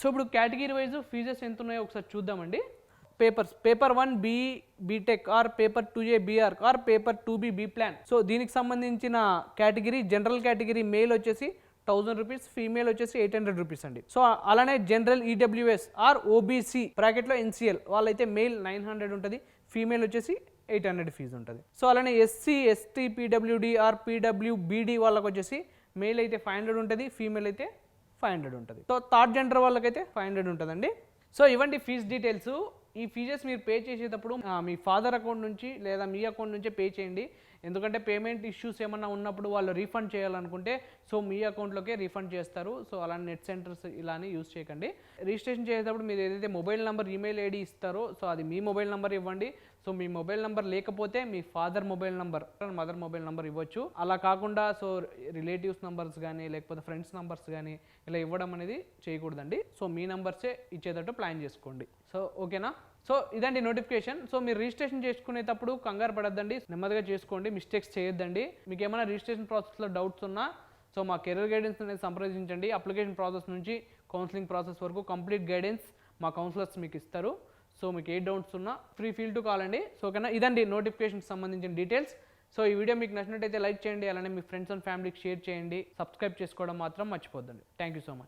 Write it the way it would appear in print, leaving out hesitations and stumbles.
So ఇప్పుడు category wise fees ఎంత ఉన్నాయో ఒకసారి చూద్దామండి. Paper 1 B BTech R paper 2A BR R paper 2B B plan. So దీనికి సంబంధించిన కేటగిరీ జనరల్ కేటగిరీ మేల్ వచ్చేసి 1000 రూపీస్, ఫీమేల్ వచ్చేసి 800 రూపీస్ అండి. సో అలానే జనరల్ ఈడబ్ల్యూఎస్ ఆర్ ఓబీసీ బ్రాకెట్లో ఎన్సీఎల్ వాళ్ళైతే మేల్ 900 ఉంటుంది, ఫీమేల్ వచ్చేసి 800 ఫీజు ఉంటుంది. సో అలానే ఎస్సీ ఎస్టీ పీడబ్ల్యూడి ఆర్ పీడబ్ల్యూబీడి వాళ్ళకి వచ్చేసి మేల్ అయితే 500 ఉంటుంది, ఫీమేల్ అయితే 500 ఉంటుంది. సో థర్డ్ జెండర్ వాళ్ళకైతే 500 ఉంటుందండి. సో ఇవ్వండి ఫీజ్ డీటెయిల్స్. ఈ ఫీజెస్ మీరు పే చేసేటప్పుడు మీ ఫాదర్ అకౌంట్ నుంచి లేదా మీ అకౌంట్ నుంచే పే చేయండి. ఎందుకంటే పేమెంట్ ఇష్యూస్ ఏమన్నా ఉన్నప్పుడు వాళ్ళు రీఫండ్ చేయాలనుకుంటే సో మీ అకౌంట్లోకే రీఫండ్ చేస్తారు. సో అలానే నెట్ సెంటర్స్ ఇలానే యూస్ చేయకండి. రిజిస్ట్రేషన్ చేసేటప్పుడు మీరు ఏదైతే మొబైల్ నెంబర్ ఈమెయిల్ ఐడి ఇస్తారో సో అది మీ మొబైల్ నెంబర్ ఇవ్వండి. సో మీ మొబైల్ నెంబర్ లేకపోతే మీ father mobile number, mother mobile number ఇవ్వచ్చు. అలా కాకుండా సో రిలేటివ్స్ నెంబర్స్ కానీ లేకపోతే ఫ్రెండ్స్ నెంబర్స్ కానీ ఇలా ఇవ్వడం అనేది చేయకూడదండి. సో మీ నెంబర్సే ఇచ్చేటట్టు ప్లాన్ చేసుకోండి. సో ఓకేనా. సో ఇదండి నోటిఫికేషన్. సో మీరు రిజిస్ట్రేషన్ చేసుకునేటప్పుడు కంగారు పడద్దండి, నెమ్మదిగా చేసుకోండి, మిస్టేక్స్ చేయొద్దండి. మీకు ఏమైనా రిజిస్ట్రేషన్ ప్రాసెస్లో డౌట్స్ ఉన్నా సో మా కెరీర్ గైడెన్స్ అనేది సంప్రదించండి. అప్లికేషన్ ప్రాసెస్ నుంచి కౌన్సిలింగ్ ప్రాసెస్ వరకు కంప్లీట్ గైడెన్స్ మా కౌన్సిలర్స్ మీకు ఇస్తారు. సో మీకు ఏ డౌట్స్ ఉన్నా ఫీల్ టు కాల్ అండి. సో ఓకేనా. ఇదండి నోటిఫికేషన్కి సంబంధించిన డీటెయిల్స్. సో ఈ వీడియో మీకు నచ్చినట్టయితే లైక్ చేయండి, అలానే మీ ఫ్రెండ్స్ అండ్ ఫ్యామిలీకి షేర్ చేయండి. సబ్స్క్రైబ్ చేసుకోవడం మాత్రం మర్చిపోద్దండి. Thank you so much.